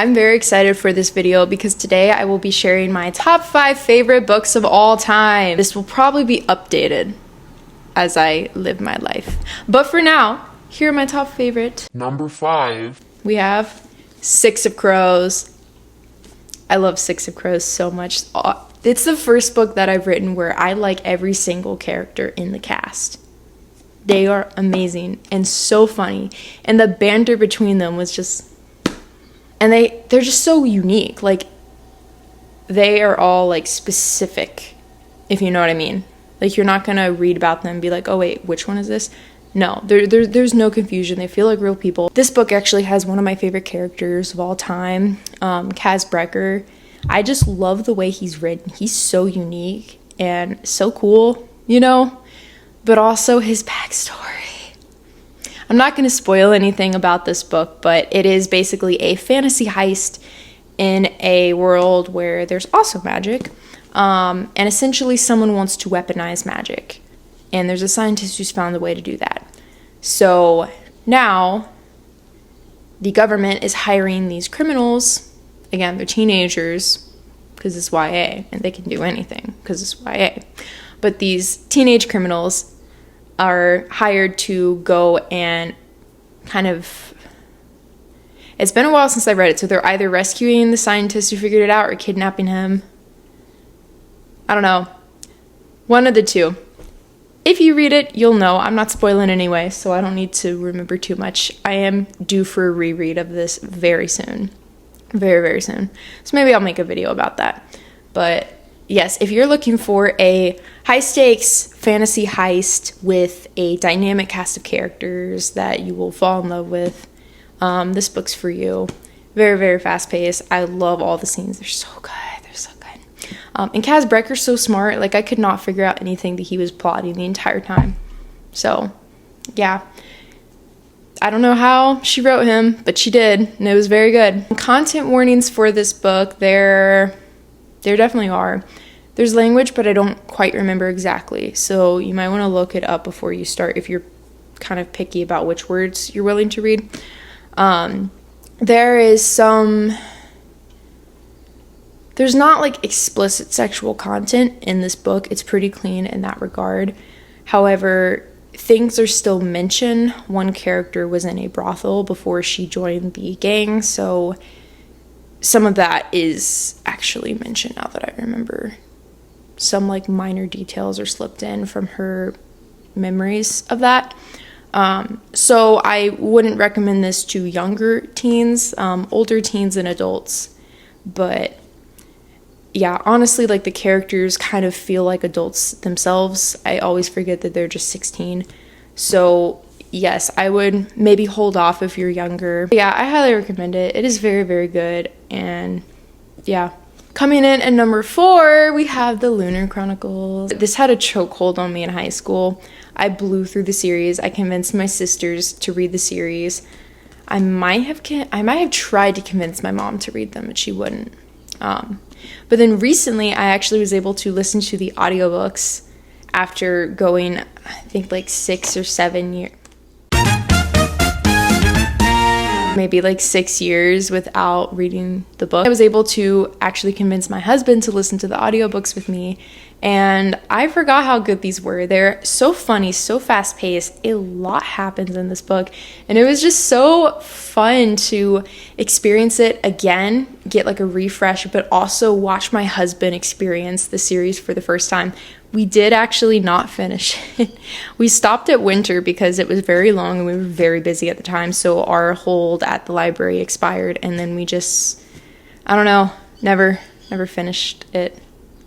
I'm very excited for this video because today I will be sharing my top 5 favorite books of all time. This will probably be updated as I live my life. But for now, here are my top favorite. Number 5. We have Six of Crows. I love Six of Crows so much. It's the first book that I've written where I like every single character in the cast. They are amazing and so funny. And the banter between them was just... And they're just so unique. Like, they are all, like, specific, if you know what I mean. Like, you're not gonna read about them and be like, oh, wait, which one is this? No, there's no confusion. They feel like real people. This book actually has one of my favorite characters of all time, Kaz Brekker. I just love the way he's written. He's so unique and so cool, you know? But also his backstory. I'm not going to spoil anything about this book, but it is basically a fantasy heist in a world where there's also magic. And essentially someone wants to weaponize magic. And there's a scientist who's found a way to do that. So now the government is hiring these criminals. Again, they're teenagers because it's YA and they can do anything because it's YA. But these teenage criminals are hired to go and kind of... It's been a while since I read it, so they're either rescuing the scientist who figured it out or kidnapping him. I don't know. One of the two. If you read it, you'll know. I'm not spoiling anyway, so I don't need to remember too much. I am due for a reread of this very soon. Very, very soon. So maybe I'll make a video about that. But yes, if you're looking for a high-stakes fantasy heist with a dynamic cast of characters that you will fall in love with, this book's for you. Very, very fast-paced. I love all the scenes. They're so good. They're so good. And Kaz Brekker's so smart. Like, I could not figure out anything that he was plotting the entire time. So, yeah. I don't know how she wrote him, but she did, and it was very good. Content warnings for this book, there definitely are. There's language, but I don't quite remember exactly. So you might want to look it up before you start if you're kind of picky about which words you're willing to read. There's not like explicit sexual content in this book. It's pretty clean in that regard. However, things are still mentioned. One character was in a brothel before she joined the gang, so some of that is actually mentioned now that I remember. Some like minor details are slipped in from her memories of that. So I wouldn't recommend this to younger teens, older teens and adults. But yeah, honestly, like the characters kind of feel like adults themselves. I always forget that they're just 16. So yes, I would maybe hold off if you're younger. Yeah, I highly recommend it. It is very, very good. And yeah. Coming in at number 4, we have The Lunar Chronicles. This had a chokehold on me in high school. I blew through the series. I convinced my sisters to read the series. I might have tried to convince my mom to read them, but she wouldn't. But then recently, I actually was able to listen to the audiobooks after going, I think, like 6 or 7 years. Maybe like 6 years without reading the book. I was able to actually convince my husband to listen to the audiobooks with me, and I forgot how good these were. They're so funny, so fast-paced. A lot happens in this book, and it was just so fun to experience it again, get like a refresh, but also watch my husband experience the series for the first time. We did actually not finish it. We stopped at winter because it was very long and we were very busy at the time, so our hold at the library expired, and then we just, I don't know, never finished it.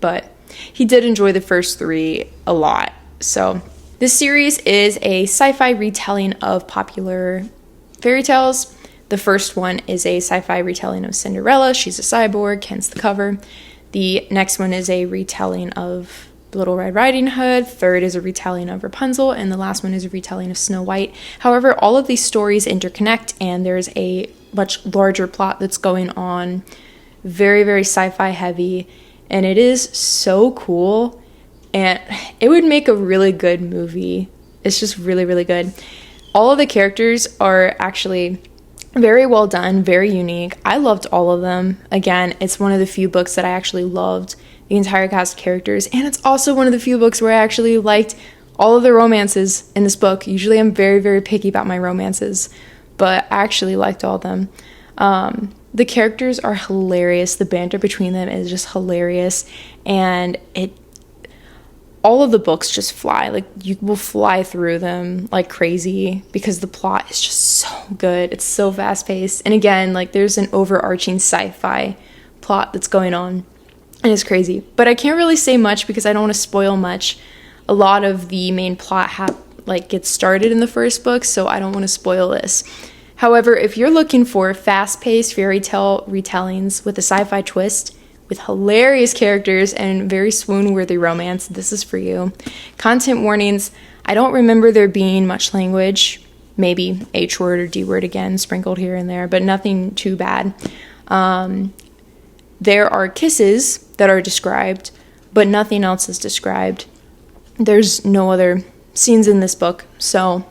But he did enjoy the first 3 a lot. So this series is a sci-fi retelling of popular fairy tales. The first one is a sci-fi retelling of Cinderella. She's a cyborg, hence the cover. The next one is a retelling of Little Red Riding Hood. Third is a retelling of Rapunzel, and the last one is a retelling of Snow White. However, all of these stories interconnect, and there's a much larger plot that's going on. Very, very sci-fi heavy, and it is so cool, and it would make a really good movie. It's just really, really good. All of the characters are actually Very well done, very unique. I loved all of them. Again, it's one of the few books that I actually loved the entire cast of characters, and it's also one of the few books where I actually liked all of the romances in this book. Usually I'm very, very picky about my romances, but I actually liked all of them. The characters are hilarious. The banter between them is just hilarious, and all of the books just fly. Like, you will fly through them like crazy because the plot is just so good. It's so fast-paced. And again, like, there's an overarching sci-fi plot that's going on, and it's crazy. But I can't really say much because I don't want to spoil much. A lot of the main plot gets started in the first book, so I don't want to spoil this. However, if you're looking for fast-paced fairy tale retellings with a sci-fi twist, with hilarious characters and very swoon-worthy romance, this is for you. Content warnings: I don't remember there being much language, maybe H word or D word again sprinkled here and there, but nothing too bad. There are kisses that are described, but nothing else is described. There's no other scenes in this book, so,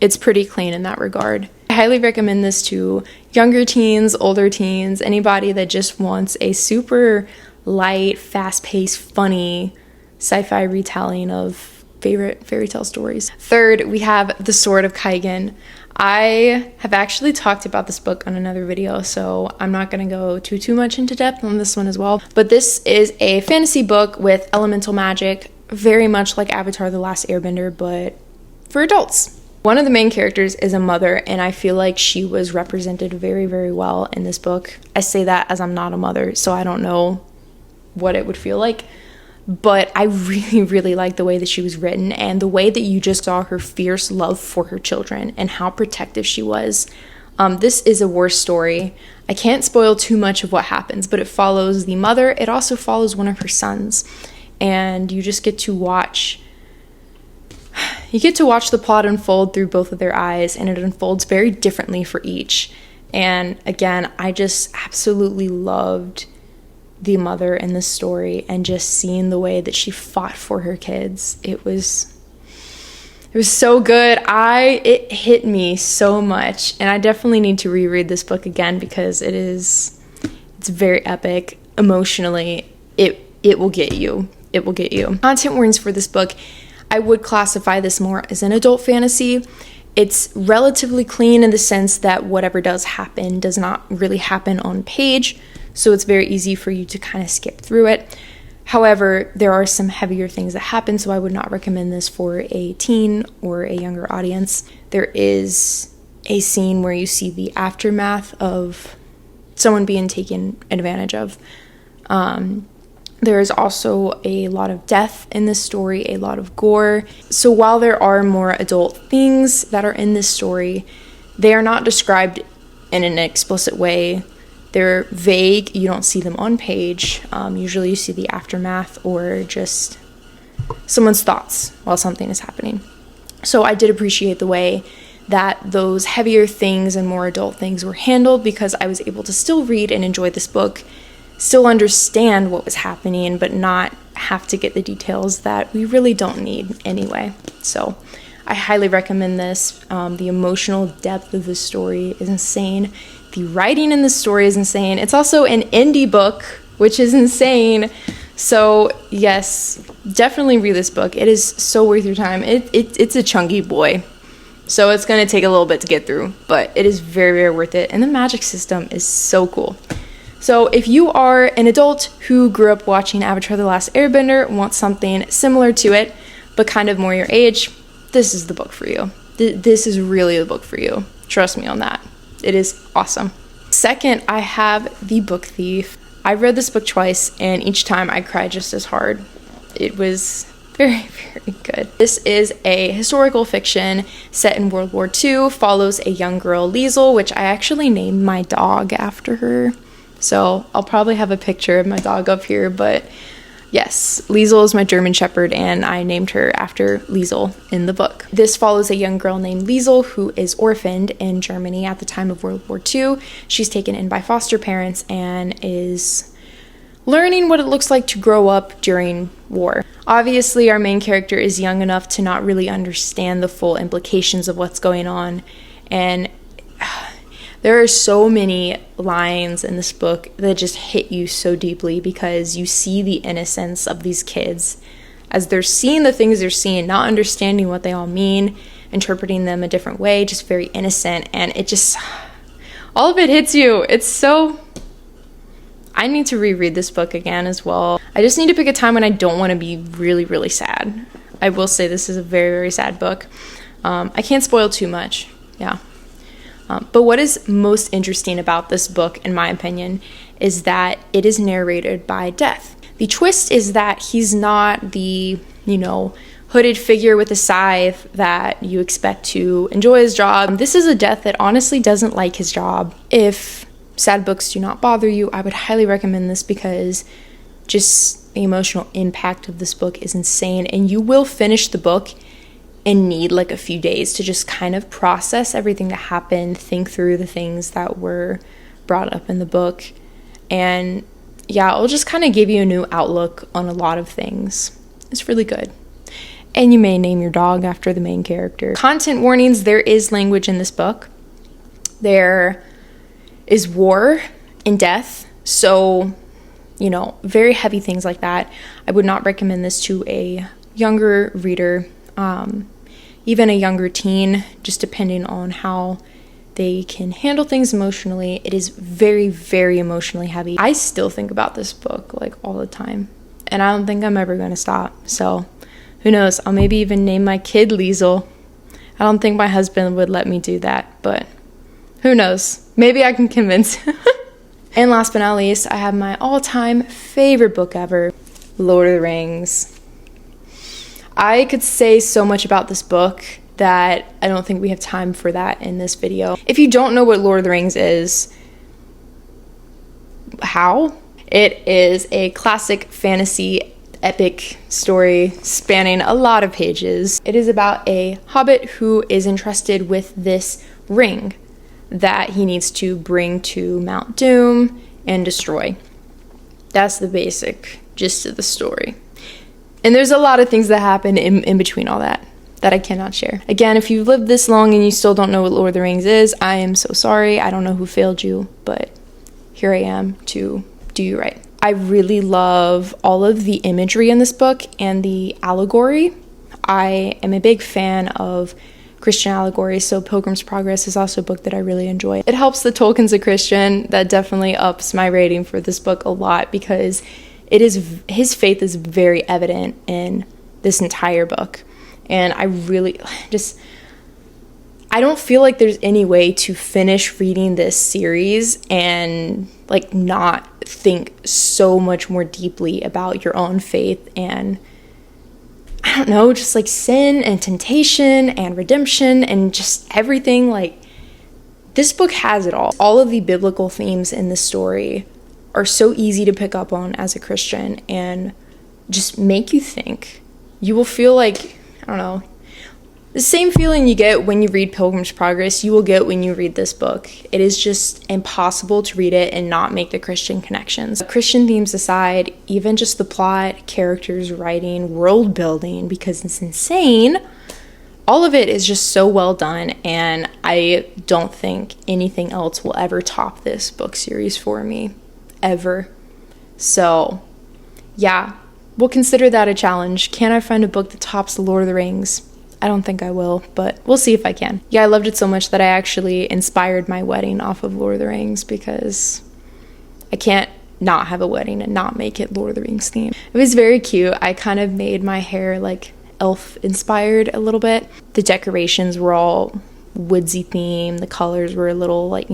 it's pretty clean in that regard. I highly recommend this to younger teens, older teens, anybody that just wants a super light, fast-paced, funny sci-fi retelling of favorite fairy tale stories. Third, we have The Sword of Kaigen. I have actually talked about this book on another video, so I'm not going to go too much into depth on this one as well. But this is a fantasy book with elemental magic, very much like Avatar: The Last Airbender, but for adults. One of the main characters is a mother, and I feel like she was represented very, very well in this book. I say that as I'm not a mother, so I don't know what it would feel like. But I really, really like the way that she was written and the way that you just saw her fierce love for her children and how protective she was. This is a war story. I can't spoil too much of what happens, but it follows the mother. It also follows one of her sons. And you just get to watch the plot unfold through both of their eyes, and it unfolds very differently for each. And again, I just absolutely loved the mother in this story and just seeing the way that she fought for her kids. It was so good. It hit me so much, and I definitely need to reread this book again because it's very epic emotionally. It will get you. It will get you. Content warnings for this book: I would classify this more as an adult fantasy. It's relatively clean in the sense that whatever does happen does not really happen on page, so it's very easy for you to kind of skip through it. However, there are some heavier things that happen, so I would not recommend this for a teen or a younger audience. There is a scene where you see the aftermath of someone being taken advantage of. There is also a lot of death in this story, a lot of gore. So while there are more adult things that are in this story, they are not described in an explicit way. They're vague. You don't see them on page. Usually you see the aftermath or just someone's thoughts while something is happening. So I did appreciate the way that those heavier things and more adult things were handled, because I was able to still read and enjoy this book, still understand what was happening, but not have to get the details that we really don't need anyway. So I highly recommend this. The emotional depth of the story is insane. The writing in the story is insane. It's also an indie book, which is insane. So yes, definitely read this book. It is so worth your time. It's a chunky boy, so it's going to take a little bit to get through, but it is very, very worth it. And the magic system is so cool. So if you are an adult who grew up watching Avatar: The Last Airbender, wants something similar to it, but kind of more your age, this is the book for you. This is really the book for you. Trust me on that. It is awesome. Second, I have The Book Thief. I read this book twice, and each time I cried just as hard. It was very, very good. This is a historical fiction set in World War II, follows a young girl, Liesel, which I actually named my dog after her. So I'll probably have a picture of my dog up here, but yes, Liesel is my German Shepherd, and I named her after Liesel in the book. This follows a young girl named Liesel who is orphaned in Germany at the time of World War II. She's taken in by foster parents and is learning what it looks like to grow up during war. Obviously, our main character is young enough to not really understand the full implications of what's going on, and There are so many lines in this book that just hit you so deeply because you see the innocence of these kids as they're seeing the things they're seeing, not understanding what they all mean, interpreting them a different way, just very innocent. And it just, all of it hits you. It's so, I need to reread this book again as well. I just need to pick a time when I don't want to be really, really sad. I will say this is a very, very sad book. I can't spoil too much. Yeah. But what is most interesting about this book, in my opinion, is that it is narrated by Death. The twist is that he's not the, hooded figure with a scythe that you expect to enjoy his job. This is a Death that honestly doesn't like his job. If sad books do not bother you, I would highly recommend this because just the emotional impact of this book is insane, and you will finish the book and need like a few days to just kind of process everything that happened, think through the things that were brought up in the book, and yeah, it'll just kind of give you a new outlook on a lot of things. It's really good. And you may name your dog after the main character. Content warnings, there is language in this book. There is war and death, so, very heavy things like that. I would not recommend this to a younger reader, even a younger teen, just depending on how they can handle things emotionally. It is very, very emotionally heavy. I still think about this book like all the time, and I don't think I'm ever going to stop. So who knows? I'll maybe even name my kid Liesel. I don't think my husband would let me do that, but who knows? Maybe I can convince. And last but not least, I have my all-time favorite book ever, Lord of the Rings. I could say so much about this book that I don't think we have time for that in this video. If you don't know what Lord of the Rings is, how? It is a classic fantasy epic story spanning a lot of pages. It is about a hobbit who is entrusted with this ring that he needs to bring to Mount Doom and destroy. That's the basic gist of the story. And there's a lot of things that happen in between all that I cannot share. Again, if you've lived this long and you still don't know what Lord of the Rings is, I am so sorry. I don't know who failed you, but here I am to do you right. I really love all of the imagery in this book and the allegory. I am a big fan of Christian allegory, so Pilgrim's Progress is also a book that I really enjoy. It helps that Tolkien's a Christian. That definitely ups my rating for this book a lot because his faith is very evident in this entire book. And I really I don't feel like there's any way to finish reading this series and like not think so much more deeply about your own faith and, I don't know, just like sin and temptation and redemption and just everything. Like, this book has it all. All of the biblical themes in this story are so easy to pick up on as a Christian and just make you think. You will feel like, I don't know, the same feeling you get when you read Pilgrim's Progress, you will get when you read this book. It is just impossible to read it and not make the Christian connections. Christian themes aside, even just the plot, characters, writing, world building, because it's insane, all of it is just so well done, and I don't think anything else will ever top this book series for me, ever. So, yeah, we'll consider that a challenge. Can I find a book that tops The Lord of the Rings? I don't think I will, but we'll see if I can. Yeah, I loved it so much that I actually inspired my wedding off of Lord of the Rings because I can't not have a wedding and not make it Lord of the Rings themed. It was very cute. I kind of made my hair like elf inspired a little bit. The decorations were all woodsy theme. The colors were a little like,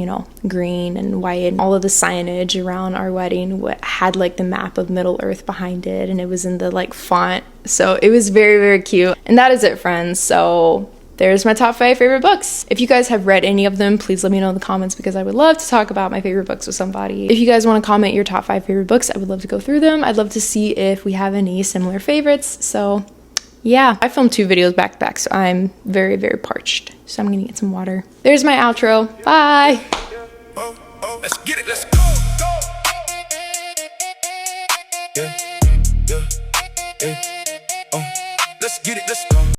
green and white. And all of the signage around our wedding had like the map of Middle Earth behind it, and it was in the like font. So it was very, very cute. And that is it, friends. So there's my top 5 favorite books. If you guys have read any of them, please let me know in the comments because I would love to talk about my favorite books with somebody. If you guys want to comment your top 5 favorite books, I would love to go through them. I'd love to see if we have any similar favorites. So yeah, I filmed 2 videos back to back, so I'm very, very parched. So I'm gonna get some water. There's my outro. Bye. Let's get it. Let's go. Yeah. Let's get it. Let's go.